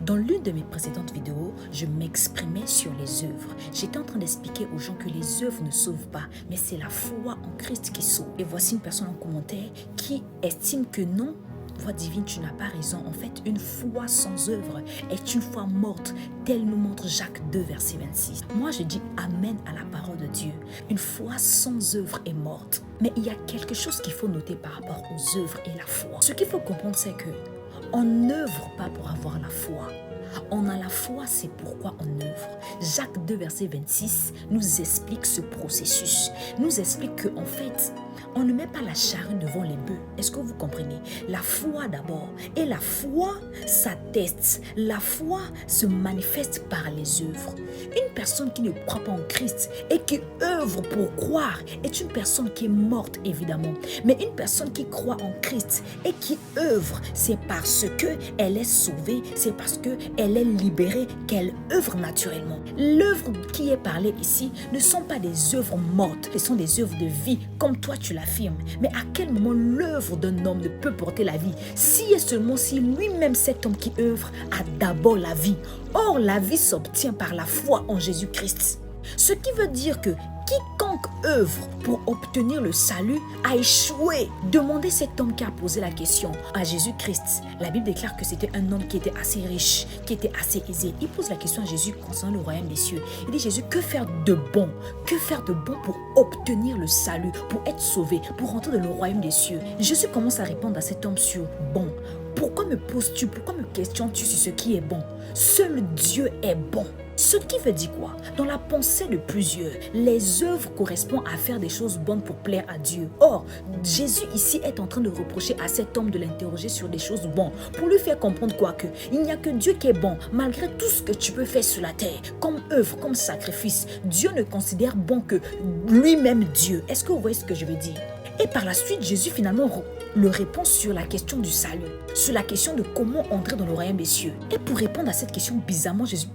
Dans l'une de mes précédentes vidéos, je m'exprimais sur les œuvres. J'étais en train d'expliquer aux gens que les œuvres ne sauvent pas, mais c'est la foi en Christ qui sauve. Et voici une personne en commentaire qui estime que non, foi divine, tu n'as pas raison. En fait, une foi sans œuvre est une foi morte, tel nous montre Jacques 2, verset 26. Moi, je dis Amen à la parole de Dieu. Une foi sans œuvre est morte. Mais il y a quelque chose qu'il faut noter par rapport aux œuvres et la foi. Ce qu'il faut comprendre, c'est que on n'œuvre pas pour avoir la foi. On a la foi, c'est pourquoi on œuvre. Jacques 2, verset 26 nous explique ce processus. Nous explique qu'en fait, on ne met pas la charrue devant les bœufs. Est-ce que vous comprenez? La foi d'abord. Et la foi s'atteste. La foi se manifeste par les œuvres. Une personne qui ne croit pas en Christ et qui œuvre pour croire est une personne qui est morte, évidemment. Mais une personne qui croit en Christ et qui œuvre, c'est parce qu'elle est sauvée, c'est parce qu'elle est libérée qu'elle œuvre naturellement. L'œuvre qui est parlée ici ne sont pas des œuvres mortes, ce sont des œuvres de vie, comme toi tu l'affirmes. Mais à quel moment l'œuvre d'un homme ne peut porter la vie? Si et seulement si lui-même, cet homme qui œuvre, a d'abord la vie. Or, la vie s'obtient par la foi en Jésus-Christ. Ce qui veut dire que quiconque œuvre pour obtenir le salut a échoué. Demandez cet homme qui a posé la question à Jésus-Christ. La Bible déclare que c'était un homme qui était assez riche, qui était assez aisé. Il pose la question à Jésus concernant le royaume des cieux. Il dit, Jésus, que faire de bon? Que faire de bon pour obtenir le salut, pour être sauvé, pour rentrer dans le royaume des cieux? Jésus commence à répondre à cet homme sur bon. Pourquoi me poses-tu, pourquoi me questionnes-tu sur ce qui est bon? Seul Dieu est bon. Ce qui veut dire quoi? Dans la pensée de plusieurs, les œuvres correspondent à faire des choses bonnes pour plaire à Dieu. Or, Jésus ici est en train de reprocher à cet homme de l'interroger sur des choses bonnes, pour lui faire comprendre quoi? Que il n'y a que Dieu qui est bon, malgré tout ce que tu peux faire sur la terre, comme œuvre, comme sacrifice. Dieu ne considère bon que lui-même Dieu. Est-ce que vous voyez ce que je veux dire? Et par la suite, Jésus finalement le répond sur la question du salut, sur la question de comment entrer dans le royaume des cieux. Et pour répondre à cette question, bizarrement, Jésus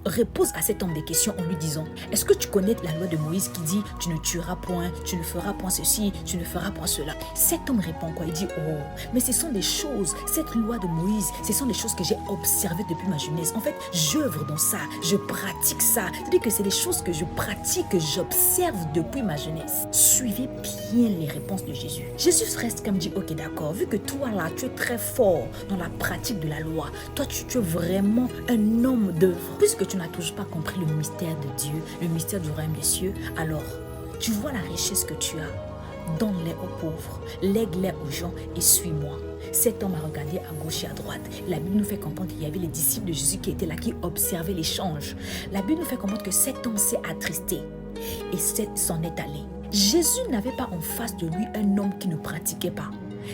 repose à cet homme des questions en lui disant, est-ce que tu connais la loi de Moïse qui dit, tu ne tueras point, tu ne feras point ceci, tu ne feras point cela? Cet homme répond quoi? Il dit, oh, mais ce sont des choses, cette loi de Moïse, ce sont des choses que j'ai observées depuis ma jeunesse. En fait, j'œuvre dans ça, je pratique ça. C'est-à-dire que c'est des choses que je pratique, que j'observe depuis ma jeunesse. Suivez bien les réponses de Jésus. Jésus reste comme dit, ok d'accord, vu que toi là, tu es très fort dans la pratique de la loi, toi tu es vraiment un homme d'œuvre. Puisque tu n'as toujours pas compris le mystère de Dieu, le mystère du royaume des cieux, alors tu vois la richesse que tu as, donne-les aux pauvres, lègue-les aux gens et suis-moi. Cet homme a regardé à gauche et à droite. La Bible nous fait comprendre qu'il y avait les disciples de Jésus qui étaient là, qui observaient l'échange. La Bible nous fait comprendre que cet homme s'est attristé et s'en est allé. Jésus n'avait pas en face de lui un homme qui ne pratiquait pas.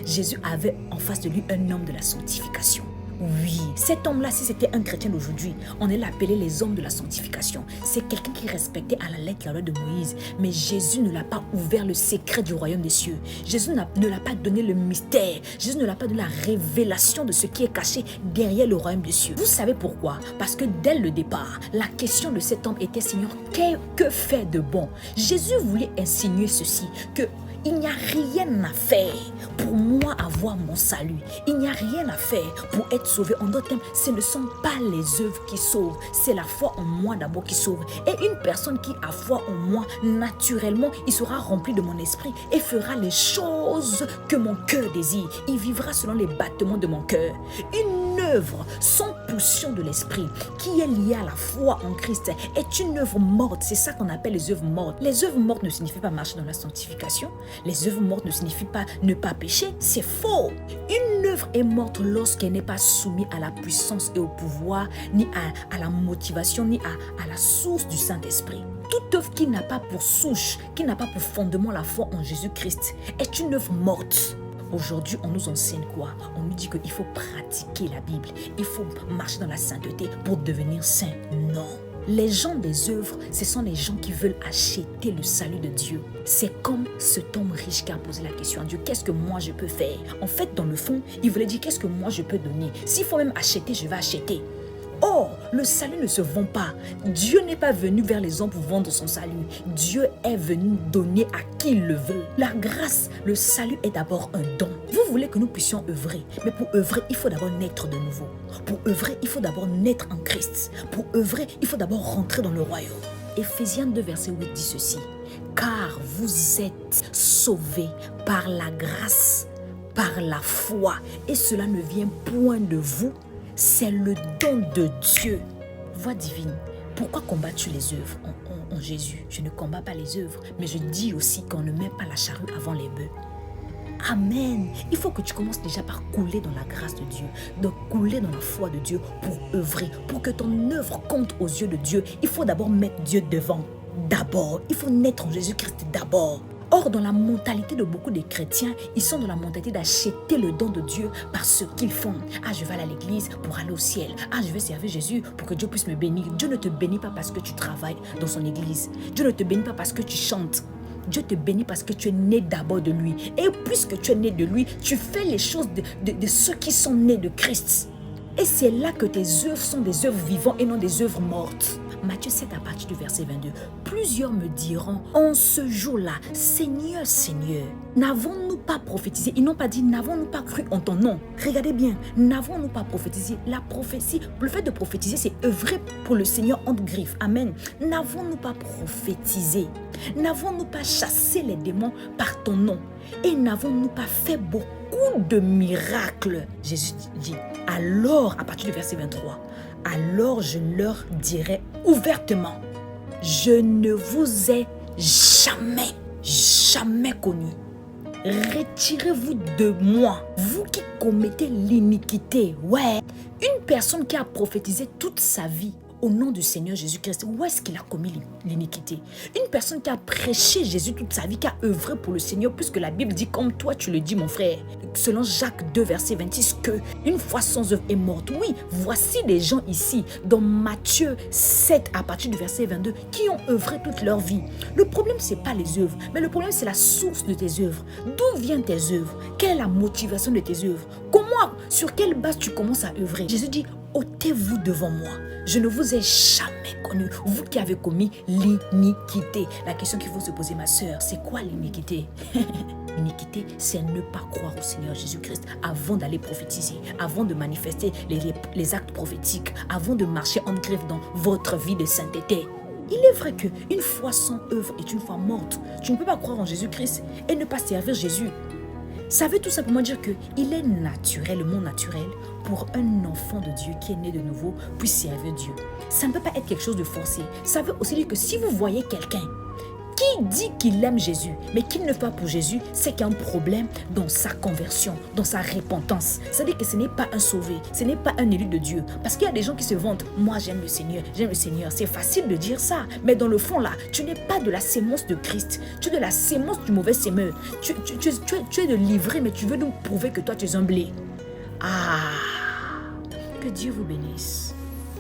Jésus avait en face de lui un homme de la sanctification. Oui, cet homme-là, si c'était un chrétien d'aujourd'hui, on allait l'appeler les hommes de la sanctification. C'est quelqu'un qui respectait à la lettre la loi de Moïse. Mais Jésus ne l'a pas ouvert le secret du royaume des cieux. Jésus ne l'a pas donné le mystère. Jésus ne l'a pas donné la révélation de ce qui est caché derrière le royaume des cieux. Vous savez pourquoi? Parce que dès le départ, la question de cet homme était, Seigneur, que faire de bon? Jésus voulait insinuer ceci, que il n'y a rien à faire pour moi avoir mon salut. Il n'y a rien à faire pour être sauvé. En d'autres termes, ce ne sont pas les œuvres qui sauvent. C'est la foi en moi d'abord qui sauve. Et une personne qui a foi en moi, naturellement, il sera rempli de mon esprit et fera les choses que mon cœur désire. Il vivra selon les battements de mon cœur. Une œuvre sans pulsion de l'esprit qui est liée à la foi en Christ est une œuvre morte. C'est ça qu'on appelle les œuvres mortes. Les œuvres mortes ne signifient pas marcher dans la sanctification. Les œuvres mortes ne signifient pas ne pas pécher. C'est faux. Une œuvre est morte lorsqu'elle n'est pas soumise à la puissance et au pouvoir, ni à la motivation, ni à la source du Saint-Esprit. Toute œuvre qui n'a pas pour souche, qui n'a pas pour fondement la foi en Jésus-Christ est une œuvre morte. Aujourd'hui, on nous enseigne quoi? On nous dit qu'il faut pratiquer la Bible. Il faut marcher dans la sainteté pour devenir saint. Non. Les gens des œuvres, ce sont les gens qui veulent acheter le salut de Dieu. C'est comme cet homme riche qui a posé la question à Dieu, qu'est-ce que moi je peux faire? En fait, dans le fond, il voulait dire, qu'est-ce que moi je peux donner? S'il faut même acheter, je vais acheter. Or, le salut ne se vend pas. Dieu n'est pas venu vers les hommes pour vendre son salut. Dieu est venu donner à qui il le veut. La grâce, le salut est d'abord un don. Vous voulez que nous puissions œuvrer, mais pour œuvrer, il faut d'abord naître de nouveau. Pour œuvrer, il faut d'abord naître en Christ. Pour œuvrer, il faut d'abord rentrer dans le royaume. Éphésiens 2, verset 8 dit ceci. Car vous êtes sauvés par la grâce, par la foi. Et cela ne vient point de vous, c'est le don de Dieu. Voix divine, pourquoi combats-tu les œuvres en Jésus? Je ne combats pas les œuvres, mais je dis aussi qu'on ne met pas la charrue avant les bœufs. Amen. Il faut que tu commences déjà par couler dans la grâce de Dieu, de couler dans la foi de Dieu pour œuvrer, pour que ton œuvre compte aux yeux de Dieu. Il faut d'abord mettre Dieu devant. D'abord, il faut naître en Jésus-Christ d'abord. Or, dans la mentalité de beaucoup de chrétiens, ils sont dans la mentalité d'acheter le don de Dieu par ce qu'ils font. Ah, je vais aller à l'église pour aller au ciel. Ah, je vais servir Jésus pour que Dieu puisse me bénir. Dieu ne te bénit pas parce que tu travailles dans son église. Dieu ne te bénit pas parce que tu chantes. Dieu te bénit parce que tu es né d'abord de lui. Et puisque tu es né de lui, tu fais les choses de ceux qui sont nés de Christ. Et c'est là que tes œuvres sont des œuvres vivantes et non des œuvres mortes. Matthieu 7 à partir du verset 22. Plusieurs me diront en ce jour-là, Seigneur, Seigneur, n'avons-nous pas prophétisé? Ils n'ont pas dit, n'avons-nous pas cru en ton nom? Regardez bien, n'avons-nous pas prophétisé? La prophétie, le fait de prophétiser, c'est œuvrer pour le Seigneur entre griffes. Amen. N'avons-nous pas prophétisé? N'avons-nous pas chassé les démons par ton nom? Et n'avons-nous pas fait beaucoup de miracles? Jésus dit, alors, à partir du verset 23, alors je leur dirai ouvertement, je ne vous ai jamais connu. Retirez-vous de moi, vous qui commettez l'iniquité. Ouais, une personne qui a prophétisé toute sa vie au nom du Seigneur Jésus-Christ, où est-ce qu'il a commis l'iniquité? Une personne qui a prêché Jésus toute sa vie, qui a œuvré pour le Seigneur, puisque la Bible dit, comme toi tu le dis mon frère, selon Jacques 2 verset 26, que une foi sans œuvre est morte. Oui, voici des gens ici, dans Matthieu 7 à partir du verset 22, qui ont œuvré toute leur vie. Le problème, c'est pas les œuvres, mais le problème, c'est la source de tes œuvres. D'où viennent tes œuvres? Quelle est la motivation de tes œuvres? Comment, sur quelle base tu commences à œuvrer? Jésus dit, ôtez-vous devant moi. Je ne vous ai jamais connu, vous qui avez commis l'iniquité. La question qu'il faut se poser, ma sœur, c'est quoi l'iniquité? L'iniquité, c'est ne pas croire au Seigneur Jésus-Christ avant d'aller prophétiser, avant de manifester les actes prophétiques, avant de marcher en grève dans votre vie de sainteté. Il est vrai qu'une foi sans œuvre est une foi morte. Tu ne peux pas croire en Jésus-Christ et ne pas servir Jésus. Ça veut tout simplement dire qu'il est naturel, le monde naturel, pour un enfant de Dieu qui est né de nouveau, puisse servir Dieu. Ça ne peut pas être quelque chose de forcé. Ça veut aussi dire que si vous voyez quelqu'un qui dit qu'il aime Jésus, mais qui ne le fait pas pour Jésus, c'est qu'il y a un problème dans sa conversion, dans sa repentance. C'est-à-dire que ce n'est pas un sauvé, ce n'est pas un élu de Dieu. Parce qu'il y a des gens qui se vantent, moi j'aime le Seigneur, j'aime le Seigneur. C'est facile de dire ça, mais dans le fond là, tu n'es pas de la sémence de Christ, tu es de la sémence du mauvais sémeur. Tu es de l'ivraie, mais tu veux nous prouver que toi tu es un blé. Ah, que Dieu vous bénisse.